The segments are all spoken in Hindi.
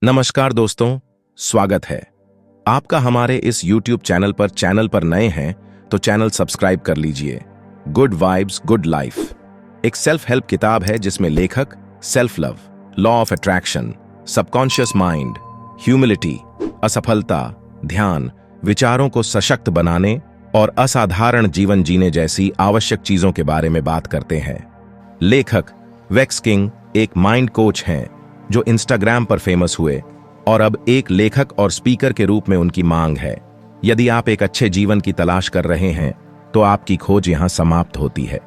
नमस्कार दोस्तों, स्वागत है आपका हमारे इस YouTube चैनल पर नए हैं तो चैनल सब्सक्राइब कर लीजिए। गुड वाइब्स गुड लाइफ एक सेल्फ हेल्प किताब है जिसमें लेखक self love, law of attraction, subconscious mind, humility, असफलता, ध्यान, विचारों को सशक्त बनाने और असाधारण जीवन जीने जैसी आवश्यक चीजों के बारे में बात करते हैं। लेखक वेक्स किंग एक माइंड कोच हैं जो इंस्टाग्राम पर फेमस हुए और अब एक लेखक और स्पीकर के रूप में उनकी मांग है। यदि आप एक अच्छे जीवन की तलाश कर रहे हैं तो आपकी खोज यहां समाप्त होती है।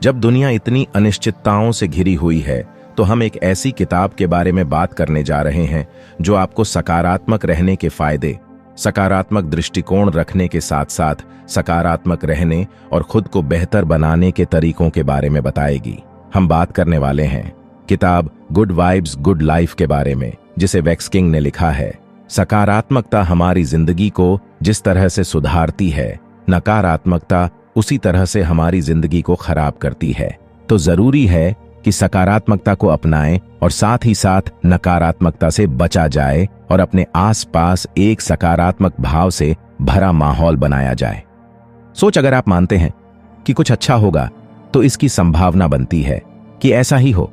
जब दुनिया इतनी अनिश्चितताओं से घिरी हुई है तो हम एक ऐसी किताब के बारे में बात करने जा रहे हैं जो आपको सकारात्मक रहने के फायदे, सकारात्मक दृष्टिकोण रखने के साथ साथ सकारात्मक रहने और खुद को बेहतर बनाने के तरीकों के बारे में बताएगी। हम बात करने वाले हैं किताब गुड वाइब्स गुड लाइफ के बारे में, जिसे वेक्स किंग ने लिखा है। सकारात्मकता हमारी जिंदगी को जिस तरह से सुधारती है, नकारात्मकता उसी तरह से हमारी जिंदगी को खराब करती है। तो जरूरी है कि सकारात्मकता को अपनाएं और साथ ही साथ नकारात्मकता से बचा जाए और अपने आसपास एक सकारात्मक भाव से भरा माहौल बनाया जाए। अगर आप मानते हैं कि कुछ अच्छा होगा तो इसकी संभावना बनती है कि ऐसा ही हो।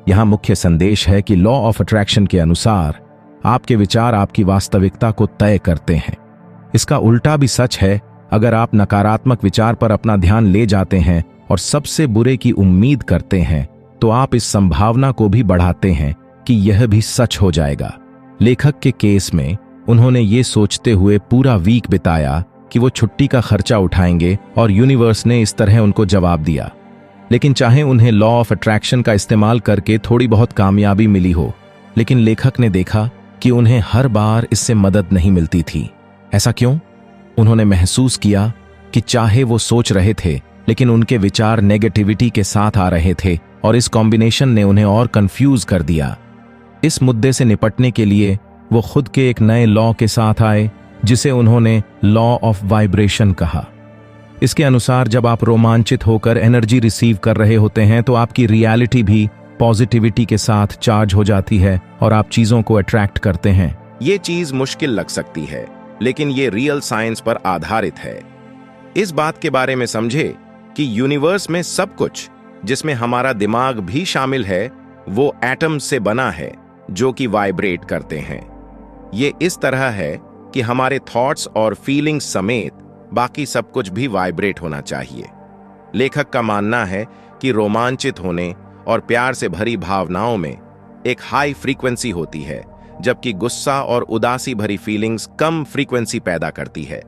यहां मुख्य संदेश है कि लॉ ऑफ अट्रैक्शन के अनुसार आपके विचार आपकी वास्तविकता को तय करते हैं। इसका उल्टा भी सच है। अगर आप नकारात्मक विचार पर अपना ध्यान ले जाते हैं और सबसे बुरे की उम्मीद करते हैं तो आप इस संभावना को भी बढ़ाते हैं कि यह भी सच हो जाएगा। लेखक के केस में उन्होंने ये सोचते हुए पूरा वीक बिताया कि वो छुट्टी का खर्चा उठाएंगे और यूनिवर्स ने इस तरह उनको जवाब दिया। लेकिन चाहे उन्हें लॉ ऑफ अट्रैक्शन का इस्तेमाल करके थोड़ी बहुत कामयाबी मिली हो, लेकिन लेखक ने देखा कि उन्हें हर बार इससे मदद नहीं मिलती थी। ऐसा क्यों? उन्होंने महसूस किया कि चाहे वो सोच रहे थे लेकिन उनके विचार नेगेटिविटी के साथ आ रहे थे और इस कॉम्बिनेशन ने उन्हें और कंफ्यूज कर दिया। इस मुद्दे से निपटने के लिए वो खुद के एक नए लॉ के साथ आए जिसे उन्होंने लॉ ऑफ वाइब्रेशन कहा। इसके अनुसार जब आप रोमांचित होकर एनर्जी रिसीव कर रहे होते हैं तो आपकी रियलिटी भी पॉजिटिविटी के साथ चार्ज हो जाती है और आप चीजों को अट्रैक्ट करते हैं। ये चीज मुश्किल लग सकती है लेकिन ये रियल साइंस पर आधारित है। इस बात के बारे में समझे कि यूनिवर्स में सब कुछ, जिसमें हमारा दिमाग भी शामिल है, वो एटम से बना है जो कि वाइब्रेट करते हैं। ये इस तरह है कि हमारे थॉट्स और फीलिंग्स समेत बाकी सब कुछ भी वाइब्रेट होना चाहिए। लेखक का मानना है कि रोमांचित होने और प्यार से भरी भावनाओं में एक हाई फ्रीक्वेंसी होती है, जबकि गुस्सा और उदासी भरी फीलिंग्स कम फ्रीक्वेंसी पैदा करती है।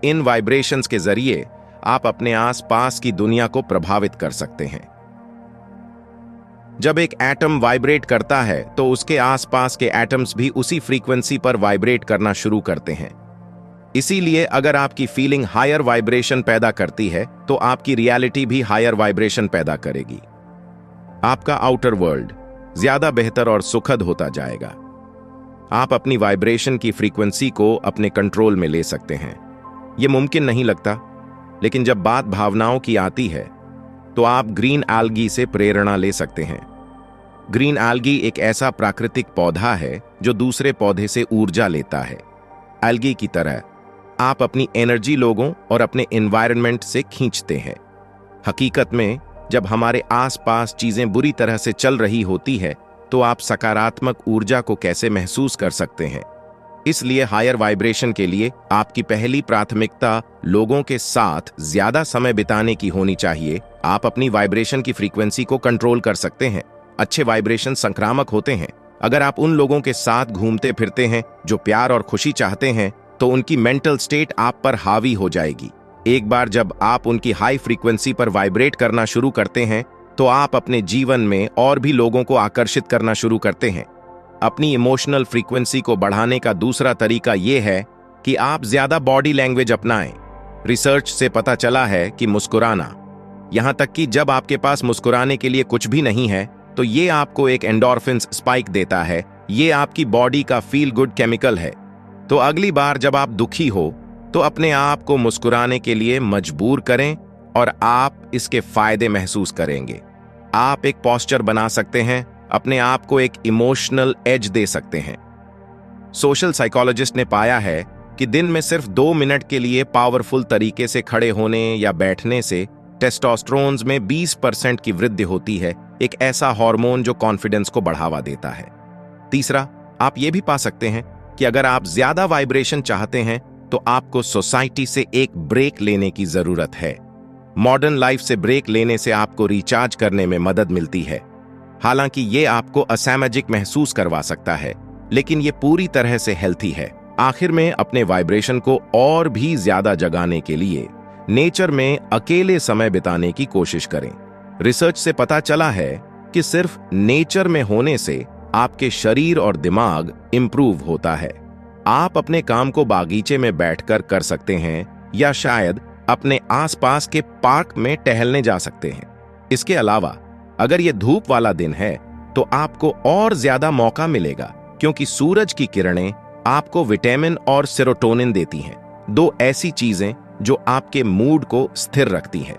इन वाइब्रेशंस के जरिए आप अपने आसपास की दुनिया को प्रभावित कर सकते हैं। जब एक एटम वाइब्रेट करता है तो उसके आसपास के एटम्स भी उसी फ्रीक्वेंसी पर वाइब्रेट करना शुरू करते हैं। इसीलिए अगर आपकी फीलिंग हायर वाइब्रेशन पैदा करती है तो आपकी रियलिटी भी हायर वाइब्रेशन पैदा करेगी। आपका आउटर वर्ल्ड ज्यादा बेहतर और सुखद होता जाएगा। आप अपनी वाइब्रेशन की फ्रीक्वेंसी को अपने कंट्रोल में ले सकते हैं। यह मुमकिन नहीं लगता, लेकिन जब बात भावनाओं की आती है तो आप ग्रीन एल्गी से प्रेरणा ले सकते हैं। ग्रीन एल्गी एक ऐसा प्राकृतिक पौधा है जो दूसरे पौधे से ऊर्जा लेता है। एल्गी की तरह आप अपनी एनर्जी लोगों और अपने एनवायरनमेंट से खींचते हैं। हकीकत में जब हमारे आसपास चीजें बुरी तरह से चल रही होती है तो आप सकारात्मक ऊर्जा को कैसे महसूस कर सकते हैं। इसलिए हायर वाइब्रेशन के लिए आपकी पहली प्राथमिकता लोगों के साथ ज्यादा समय बिताने की होनी चाहिए। आप अपनी वाइब्रेशन की फ्रीक्वेंसी को कंट्रोल कर सकते हैं। अच्छे वाइब्रेशन संक्रामक होते हैं। अगर आप उन लोगों के साथ घूमते फिरते हैं जो प्यार और खुशी चाहते हैं तो उनकी मेंटल स्टेट आप पर हावी हो जाएगी। एक बार जब आप उनकी हाई फ्रीक्वेंसी पर वाइब्रेट करना शुरू करते हैं तो आप अपने जीवन में और भी लोगों को आकर्षित करना शुरू करते हैं। अपनी इमोशनल फ्रीक्वेंसी को बढ़ाने का दूसरा तरीका यह है कि आप ज्यादा बॉडी लैंग्वेज अपनाएं। रिसर्च से पता चला है कि मुस्कुराना, यहां तक कि जब आपके पास मुस्कुराने के लिए कुछ भी नहीं है, तो ये आपको एक एंडोर्फिन्स स्पाइक देता है। ये आपकी बॉडी का फील गुड केमिकल है। तो अगली बार जब आप दुखी हो तो अपने आप को मुस्कुराने के लिए मजबूर करें और आप इसके फायदे महसूस करेंगे। आप एक पोस्चर बना सकते हैं, अपने आप को एक इमोशनल एज दे सकते हैं। सोशल साइकोलॉजिस्ट ने पाया है कि दिन में सिर्फ 2 मिनट के लिए पावरफुल तरीके से खड़े होने या बैठने से टेस्टोस्टेरोन्स में 20% की वृद्धि होती है, एक ऐसा हार्मोन जो कॉन्फिडेंस को बढ़ावा देता है। तीसरा, आप ये भी पा सकते हैं कि अगर आप ज्यादा वाइब्रेशन चाहते हैं तो आपको सोसाइटी से एक ब्रेक लेने की जरूरत है। मॉडर्न लाइफ से ब्रेक लेने से आपको रिचार्ज करने में मदद मिलती है। हालांकि ये आपको असामाजिक महसूस करवा सकता है, लेकिन ये पूरी तरह से हेल्थी है। आखिर में अपने वाइब्रेशन को और भी ज्यादा जगाने के लिए नेचर में अकेले समय बिताने की कोशिश करें। रिसर्च से पता चला है कि सिर्फ नेचर में होने से आपके शरीर और दिमाग इंप्रूव होता है। आप अपने काम को बागीचे में बैठकर कर सकते हैं या शायद अपने आसपास के पार्क में टहलने जा सकते हैं। इसके अलावा अगर ये धूप वाला दिन है तो आपको और ज्यादा मौका मिलेगा, क्योंकि सूरज की किरणें आपको विटामिन और सेरोटोनिन देती हैं, 2 ऐसी चीजें जो आपके मूड को स्थिर रखती हैं।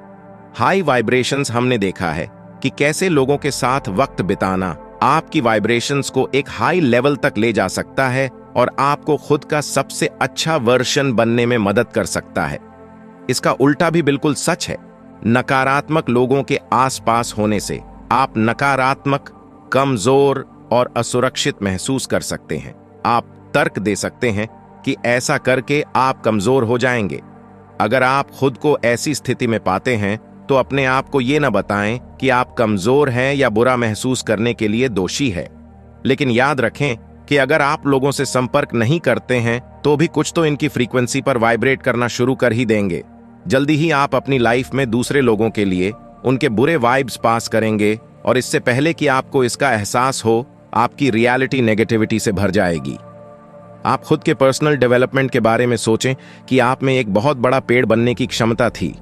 हाई वाइब्रेशंस हमने देखा है कि कैसे लोगों के साथ वक्त बिताना आपकी वाइब्रेशंस को एक हाई लेवल तक ले जा सकता है और आपको खुद का सबसे अच्छा वर्जन बनने में मदद कर सकता है। इसका उल्टा भी बिल्कुल सच है। नकारात्मक लोगों के आसपास होने से आप नकारात्मक, कमजोर और असुरक्षित महसूस कर सकते हैं। आप तर्क दे सकते हैं कि ऐसा करके आप कमजोर हो जाएंगे। अगर आप खुद को ऐसी स्थिति में पाते हैं तो अपने आप को ये न बताएं कि आप कमजोर हैं या बुरा महसूस करने के लिए दोषी है। लेकिन याद रखें कि अगर आप लोगों से संपर्क नहीं करते हैं तो भी कुछ तो इनकी फ्रीक्वेंसी पर वाइब्रेट करना शुरू कर ही देंगे। जल्दी ही आप अपनी लाइफ में दूसरे लोगों के लिए उनके बुरे वाइब्स पास करेंगे और इससे पहले कि आपको इसका एहसास हो, आपकी रियलिटी नेगेटिविटी से भर जाएगी। आप खुद के पर्सनल डेवलपमेंट के बारे में सोचें कि आप में एक बहुत बड़ा पेड़ बनने की क्षमता थी।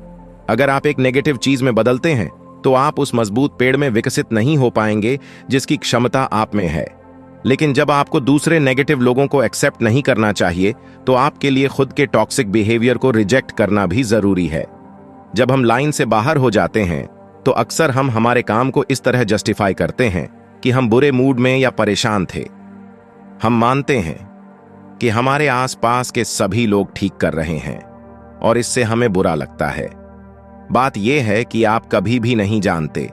अगर आप एक नेगेटिव चीज में बदलते हैं तो आप उस मजबूत पेड़ में विकसित नहीं हो पाएंगे जिसकी क्षमता आप में है। लेकिन जब आपको दूसरे नेगेटिव लोगों को एक्सेप्ट नहीं करना चाहिए तो आपके लिए खुद के टॉक्सिक बिहेवियर को रिजेक्ट करना भी जरूरी है। जब हम लाइन से बाहर हो जाते हैं तो अक्सर हम हमारे काम को इस तरह जस्टिफाई करते हैं कि हम बुरे मूड में या परेशान थे। हम मानते हैं कि हमारे आसपास के सभी लोग ठीक कर रहे हैं और इससे हमें बुरा लगता है। बात यह है कि आप कभी भी नहीं जानते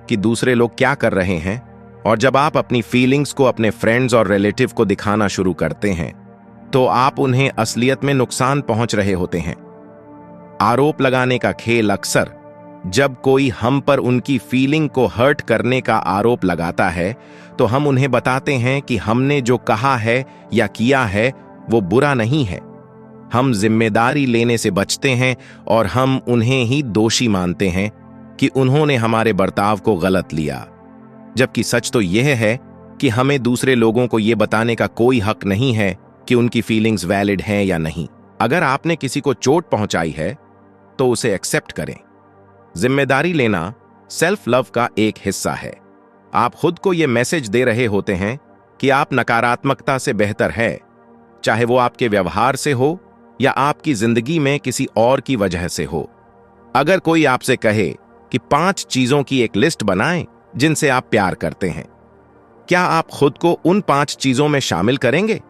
कि दूसरे लोग क्या कर रहे हैं, और जब आप अपनी फीलिंग्स को अपने फ्रेंड्स और रिलेटिव को दिखाना शुरू करते हैं तो आप उन्हें असलियत में नुकसान पहुंच रहे होते हैं। आरोप लगाने का खेल अक्सर जब कोई हम पर उनकी फीलिंग को हर्ट करने का आरोप लगाता है तो हम उन्हें बताते हैं कि हमने जो कहा है या किया है वो बुरा नहीं है। हम जिम्मेदारी लेने से बचते हैं और हम उन्हें ही दोषी मानते हैं कि उन्होंने हमारे बर्ताव को गलत लिया। जबकि सच तो यह है कि हमें दूसरे लोगों को यह बताने का कोई हक नहीं है कि उनकी फीलिंग्स वैलिड हैं या नहीं। अगर आपने किसी को चोट पहुंचाई है तो उसे एक्सेप्ट करें। जिम्मेदारी लेना सेल्फ लव का एक हिस्सा है। आप खुद को यह मैसेज दे रहे होते हैं कि आप नकारात्मकता से बेहतर है, चाहे वो आपके व्यवहार से हो या आपकी जिंदगी में किसी और की वजह से हो। अगर कोई आपसे कहे कि 5 चीजों की एक लिस्ट बनाएं जिनसे आप प्यार करते हैं, क्या आप खुद को उन 5 चीजों में शामिल करेंगे?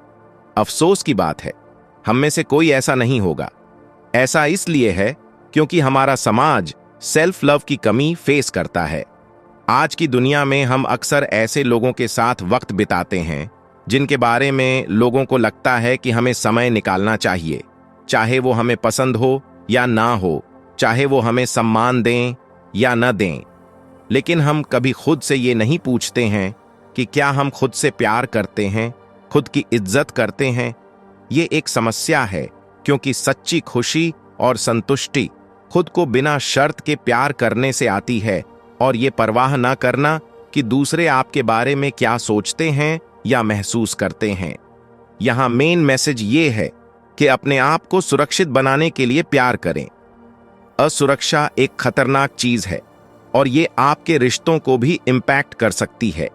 अफसोस की बात है, हम में से कोई ऐसा नहीं होगा। ऐसा इसलिए है क्योंकि हमारा समाज सेल्फ लव की कमी फेस करता है। आज की दुनिया में हम अक्सर ऐसे लोगों के साथ वक्त बिताते हैं जिनके बारे में लोगों को लगता है कि हमें समय निकालना चाहिए, चाहे वो हमें पसंद हो या ना हो, चाहे वो हमें सम्मान दें या न दें। लेकिन हम कभी खुद से ये नहीं पूछते हैं कि क्या हम खुद से प्यार करते हैं, खुद की इज्जत करते हैं। ये एक समस्या है क्योंकि सच्ची खुशी और संतुष्टि खुद को बिना शर्त के प्यार करने से आती है, और ये परवाह ना करना कि दूसरे आपके बारे में क्या सोचते हैं या महसूस करते हैं। यहां मेन मैसेज ये है कि अपने आप को सुरक्षित बनाने के लिए प्यार करें। असुरक्षा एक खतरनाक चीज है और ये आपके रिश्तों को भी इंपैक्ट कर सकती है।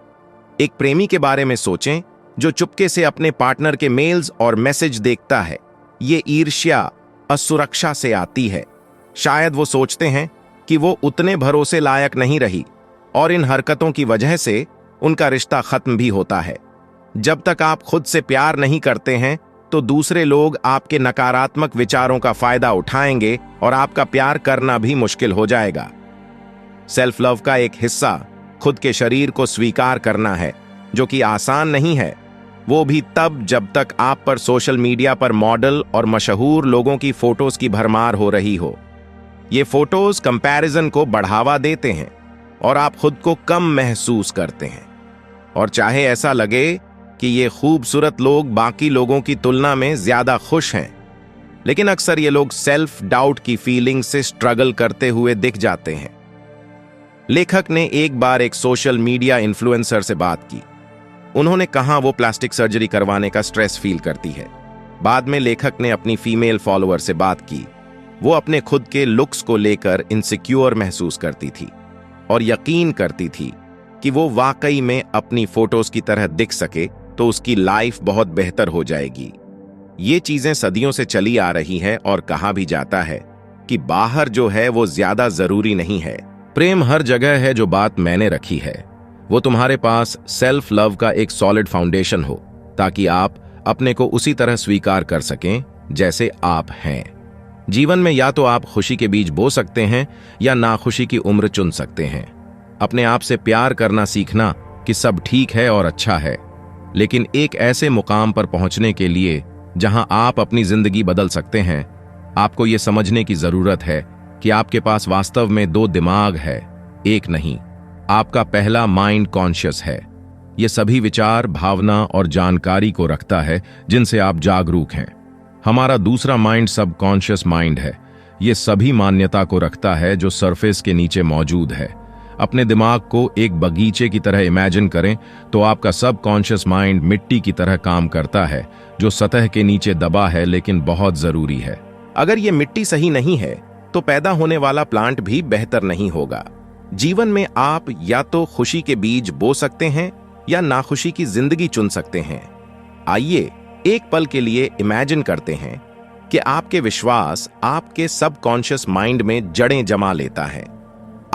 एक प्रेमी के बारे में सोचें जो चुपके से अपने पार्टनर के मेल्स और मैसेज देखता है। ये ईर्ष्या असुरक्षा से आती है। शायद वो सोचते हैं कि वो उतने भरोसे लायक नहीं रही और इन हरकतों की वजह से उनका रिश्ता खत्म भी होता है। जब तक आप खुद से प्यार नहीं करते हैं तो दूसरे लोग आपके नकारात्मक विचारों का फायदा उठाएंगे और आपका प्यार करना भी मुश्किल हो जाएगा। सेल्फ लव का एक हिस्सा खुद के शरीर को स्वीकार करना है, जो कि आसान नहीं है, वो भी तब जब तक आप पर सोशल मीडिया पर मॉडल और मशहूर लोगों की फोटोज की भरमार हो रही हो। ये फोटोज कंपैरिजन को बढ़ावा देते हैं और आप खुद को कम महसूस करते हैं। और चाहे ऐसा लगे कि ये खूबसूरत लोग बाकी लोगों की तुलना में ज्यादा खुश हैं, लेकिन अक्सर ये लोग सेल्फ डाउट की फीलिंग से स्ट्रगल करते हुए दिख जाते हैं। लेखक ने एक बार एक सोशल मीडिया इन्फ्लुएंसर से बात की। उन्होंने कहा वो प्लास्टिक सर्जरी करवाने का स्ट्रेस फील करती है। बाद में लेखक ने अपनी फीमेल फॉलोअर से बात की। वो अपने खुद के लुक्स को लेकर इनसिक्योर महसूस करती थी और यकीन करती थी कि वो वाकई में अपनी फोटोज की तरह दिख सके तो उसकी लाइफ बहुत बेहतर हो जाएगी। ये चीजें सदियों से चली आ रही है और कहा भी जाता है कि बाहर जो है वो ज्यादा जरूरी नहीं है, प्रेम हर जगह है। जो बात मैंने रखी है वो तुम्हारे पास सेल्फ लव का एक सॉलिड फाउंडेशन हो, ताकि आप अपने को उसी तरह स्वीकार कर सकें जैसे आप हैं। जीवन में या तो आप खुशी के बीज बो सकते हैं या नाखुशी की उम्र चुन सकते हैं। अपने आप से प्यार करना सीखना कि सब ठीक है और अच्छा है, लेकिन एक ऐसे मुकाम पर पहुंचने के लिए जहां आप अपनी जिंदगी बदल सकते हैं, आपको यह समझने की जरूरत है कि आपके पास वास्तव में दो दिमाग है, एक नहीं। आपका पहला माइंड कॉन्शियस है। यह सभी विचार, भावना और जानकारी को रखता है जिनसे आप जागरूक हैं। हमारा दूसरा माइंड सबकॉन्शियस माइंड है। यह सभी मान्यता को रखता है जो सरफेस के नीचे मौजूद है। अपने दिमाग को एक बगीचे की तरह इमेजिन करें तो आपका सबकॉन्शियस माइंड मिट्टी की तरह काम करता है, जो सतह के नीचे दबा है लेकिन बहुत जरूरी है। अगर ये मिट्टी सही नहीं है तो पैदा होने वाला प्लांट भी बेहतर नहीं होगा। जीवन में आप या तो खुशी के बीज बो सकते हैं या नाखुशी की जिंदगी चुन सकते हैं। आइए एक पल के लिए इमेजिन करते हैं कि आपके विश्वास आपके सबकॉन्शियस माइंड में जड़ें जमा लेता है।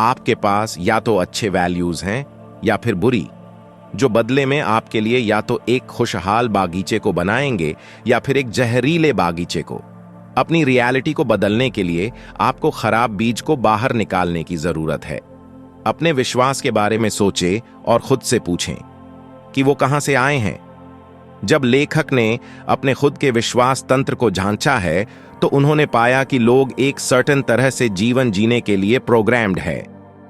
आपके पास या तो अच्छे वैल्यूज हैं या फिर बुरी, जो बदले में आपके लिए या तो एक खुशहाल बागीचे को बनाएंगे या फिर एक जहरीले बागीचे को। अपनी रियलिटी को बदलने के लिए आपको खराब बीज को बाहर निकालने की जरूरत है। अपने विश्वास के बारे में सोचें और खुद से पूछें कि वो कहां से आए हैं। जब लेखक ने अपने खुद के विश्वास तंत्र को झांचा है तो उन्होंने पाया कि लोग एक सर्टेन तरह से जीवन जीने के लिए प्रोग्राम्ड है।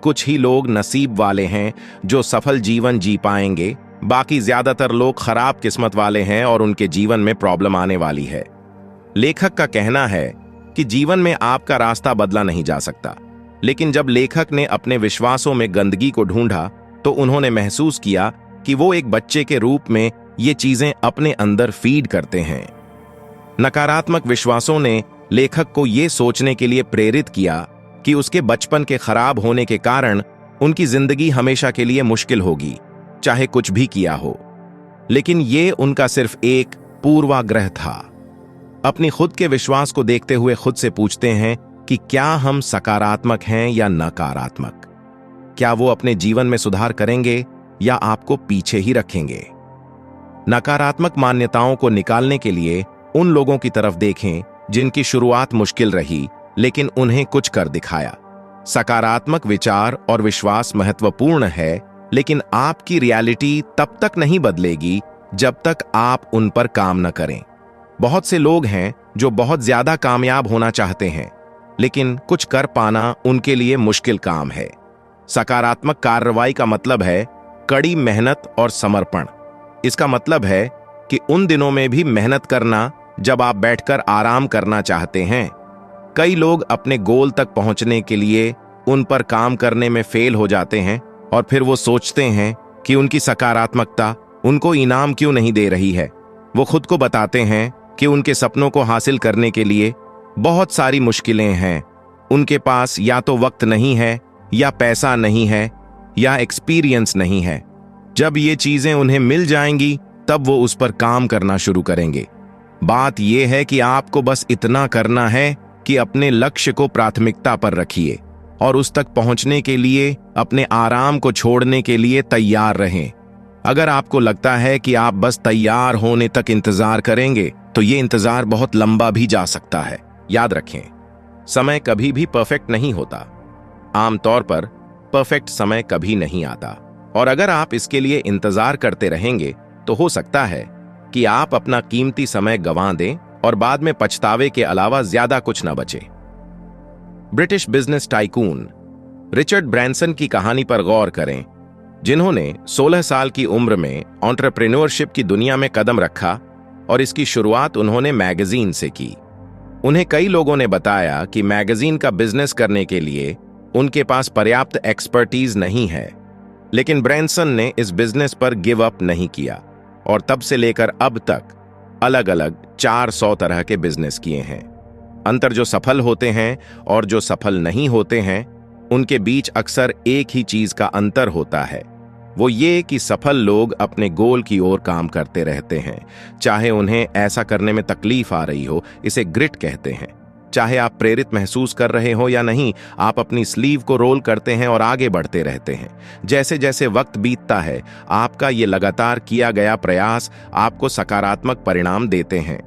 कुछ ही लोग नसीब वाले हैं जो सफल जीवन जी पाएंगे, बाकी ज्यादातर लोग खराब किस्मत वाले हैं और उनके जीवन में प्रॉब्लम आने वाली है। लेखक का कहना है कि जीवन में आपका रास्ता बदला नहीं जा सकता, लेकिन जब लेखक ने अपने विश्वासों में गंदगी को ढूंढा तो उन्होंने महसूस किया कि वो एक बच्चे के रूप में ये चीजें अपने अंदर फीड करते हैं। नकारात्मक विश्वासों ने लेखक को ये सोचने के लिए प्रेरित किया कि उसके बचपन के खराब होने के कारण उनकी जिंदगी हमेशा के लिए मुश्किल होगी, चाहे कुछ भी किया हो। लेकिन ये उनका सिर्फ एक पूर्वाग्रह था। अपनी खुद के विश्वास को देखते हुए खुद से पूछते हैं कि क्या हम सकारात्मक हैं या नकारात्मक? क्या वो अपने जीवन में सुधार करेंगे या आपको पीछे ही रखेंगे? नकारात्मक मान्यताओं को निकालने के लिए उन लोगों की तरफ देखें जिनकी शुरुआत मुश्किल रही लेकिन उन्हें कुछ कर दिखाया। सकारात्मक विचार और विश्वास महत्वपूर्ण है, लेकिन आपकी रियलिटी तब तक नहीं बदलेगी जब तक आप उन पर काम न करें। बहुत से लोग हैं जो बहुत ज्यादा कामयाब होना चाहते हैं, लेकिन कुछ कर पाना उनके लिए मुश्किल काम है। सकारात्मक कार्रवाई का मतलब है कड़ी मेहनत और समर्पण। इसका मतलब है कि उन दिनों में भी मेहनत करना जब आप बैठकर आराम करना चाहते हैं। कई लोग अपने गोल तक पहुंचने के लिए उन पर काम करने में फेल हो जाते हैं और फिर वो सोचते हैं कि उनकी सकारात्मकता उनको इनाम क्यों नहीं दे रही है। वो खुद को बताते हैं कि उनके सपनों को हासिल करने के लिए बहुत सारी मुश्किलें हैं। उनके पास या तो वक्त नहीं है, या पैसा नहीं है, या एक्सपीरियंस नहीं है। जब ये चीजें उन्हें मिल जाएंगी तब वो उस पर काम करना शुरू करेंगे। बात यह है कि आपको बस इतना करना है कि अपने लक्ष्य को प्राथमिकता पर रखिए और उस तक पहुंचने के लिए अपने आराम को छोड़ने के लिए तैयार रहें। अगर आपको लगता है कि आप बस तैयार होने तक इंतजार करेंगे तो ये इंतजार बहुत लंबा भी जा सकता है। याद रखें, समय कभी भी परफेक्ट नहीं होता। आमतौर पर परफेक्ट समय कभी नहीं आता, और अगर आप इसके लिए इंतजार करते रहेंगे तो हो सकता है कि आप अपना कीमती समय गंवा दें और बाद में पछतावे के अलावा ज्यादा कुछ न बचे। British business tycoon Richard Branson की कहानी पर गौर करें, जिन्होंने 16 साल की उम्र में एंटरप्रेन्योरशिप की दुनिया में कदम रखा और इसकी शुरुआत उन्होंने मैगजीन से की। उन्हें कई लोगों ने बताया कि मैगजीन का बिजनेस करने के लिए उनके पास पर्याप्त एक्सपर्टीज नहीं है, लेकिन ब्रैंसन ने इस बिजनेस पर गिव अप नहीं किया और तब से लेकर अब तक अलग अलग 400 तरह के बिजनेस किए हैं। अंतर जो सफल होते हैं और जो सफल नहीं होते हैं, उनके बीच अक्सर एक ही चीज का अंतर होता है। वो ये कि सफल लोग अपने गोल की ओर काम करते रहते हैं, चाहे उन्हें ऐसा करने में तकलीफ आ रही हो। इसे ग्रिट कहते हैं। चाहे आप प्रेरित महसूस कर रहे हो या नहीं, आप अपनी स्लीव को रोल करते हैं और आगे बढ़ते रहते हैं। जैसे जैसे वक्त बीतता है, आपका ये लगातार किया गया प्रयास आपको सकारात्मक परिणाम देते हैं।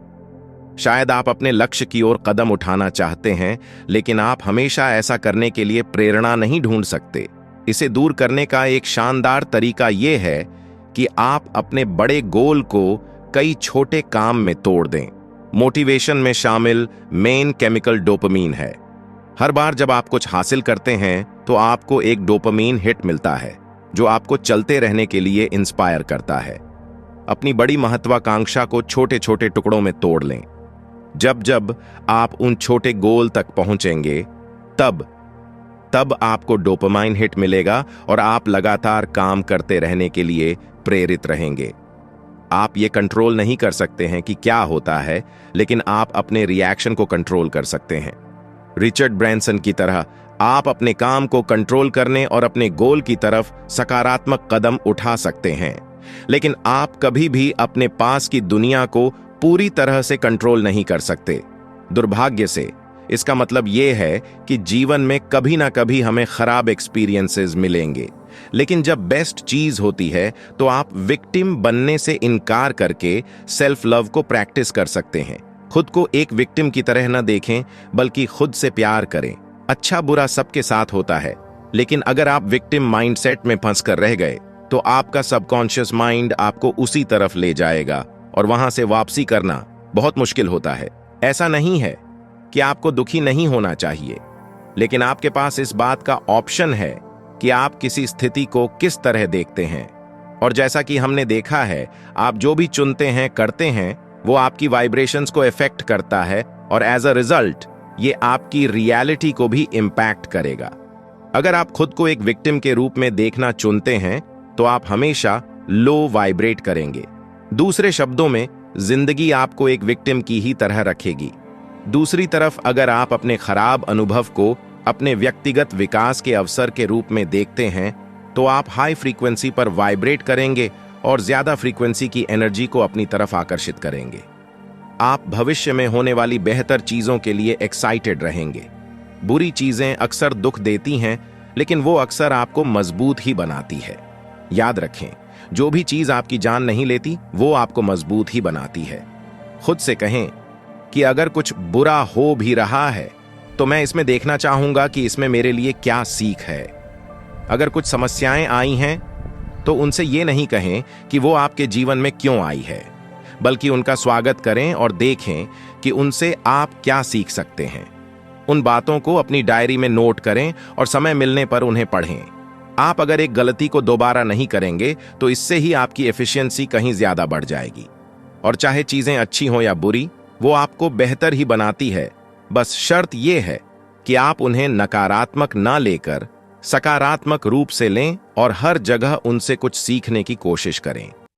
शायद आप अपने लक्ष्य की ओर कदम उठाना चाहते हैं, लेकिन आप हमेशा ऐसा करने के लिए प्रेरणा नहीं ढूंढ सकते। इसे दूर करने का एक शानदार तरीका यह है कि आप अपने बड़े गोल को कई छोटे काम में तोड़ दें। मोटिवेशन में शामिल मेन केमिकल डोपामीन है। हर बार जब आप कुछ हासिल करते हैं तो आपको एक डोपामीन हिट मिलता है, जो आपको चलते रहने के लिए इंस्पायर करता है। अपनी बड़ी महत्वाकांक्षा को छोटे छोटे टुकड़ों में तोड़ लें। जब जब आप उन छोटे गोल तक पहुंचेंगे, तब आपको डोपामाइन हिट मिलेगा और आप लगातार काम करते रहने के लिए प्रेरित रहेंगे। आप ये कंट्रोल नहीं कर सकते हैं कि क्या होता है, लेकिन आप अपने रिएक्शन को कंट्रोल कर सकते हैं। रिचर्ड ब्रैंसन की तरह आप अपने काम को कंट्रोल करने और अपने गोल की तरफ सकारात्मक कदम उठा सकते हैं, लेकिन आप कभी भी अपने पास की दुनिया को पूरी तरह से कंट्रोल नहीं कर सकते। दुर्भाग्य से इसका मतलब यह है कि जीवन में कभी ना कभी हमें खराब एक्सपीरियंसेस मिलेंगे, लेकिन जब बेस्ट चीज होती है तो आप विक्टिम बनने से इनकार करके सेल्फ लव को प्रैक्टिस कर सकते हैं। खुद को एक विक्टिम की तरह न देखें, बल्कि खुद से प्यार करें। अच्छा बुरा सबके साथ होता है, लेकिन अगर आप विक्टिम माइंडसेट में फंस कर रह गए तो आपका सबकॉन्शियस माइंड आपको उसी तरफ ले जाएगा और वहां से वापसी करना बहुत मुश्किल होता है। ऐसा नहीं है कि आपको दुखी नहीं होना चाहिए, लेकिन आपके पास इस बात का ऑप्शन है कि आप किसी स्थिति को किस तरह देखते हैं। और जैसा कि हमने देखा है, आप जो भी चुनते हैं, करते हैं, वो आपकी वाइब्रेशंस को इफेक्ट करता है और एज अ रिजल्ट ये आपकी रियलिटी को भी इम्पैक्ट करेगा। अगर आप खुद को एक विक्टिम के रूप में देखना चुनते हैं तो आप हमेशा लो वाइब्रेट करेंगे। दूसरे शब्दों में, जिंदगी आपको एक विक्टिम की ही तरह रखेगी। दूसरी तरफ अगर आप अपने खराब अनुभव को अपने व्यक्तिगत विकास के अवसर के रूप में देखते हैं तो आप हाई फ्रीक्वेंसी पर वाइब्रेट करेंगे और ज्यादा फ्रीक्वेंसी की एनर्जी को अपनी तरफ आकर्षित करेंगे। आप भविष्य में होने वाली बेहतर चीजों के लिए एक्साइटेड रहेंगे। बुरी चीजें अक्सर दुख देती हैं, लेकिन वो अक्सर आपको मजबूत ही बनाती है। याद रखें, जो भी चीज आपकी जान नहीं लेती वो आपको मजबूत ही बनाती है। खुद से कहें कि अगर कुछ बुरा हो भी रहा है तो मैं इसमें देखना चाहूंगा कि इसमें मेरे लिए क्या सीख है। अगर कुछ समस्याएं आई हैं तो उनसे ये नहीं कहें कि वो आपके जीवन में क्यों आई है, बल्कि उनका स्वागत करें और देखें कि उनसे आप क्या सीख सकते हैं। उन बातों को अपनी डायरी में नोट करें और समय मिलने पर उन्हें पढ़ें। आप अगर एक गलती को दोबारा नहीं करेंगे तो इससे ही आपकी एफिशिएंसी कहीं ज्यादा बढ़ जाएगी। और चाहे चीजें अच्छी हो या बुरी, वो आपको बेहतर ही बनाती है। बस शर्त यह है कि आप उन्हें नकारात्मक ना लेकर सकारात्मक रूप से लें और हर जगह उनसे कुछ सीखने की कोशिश करें।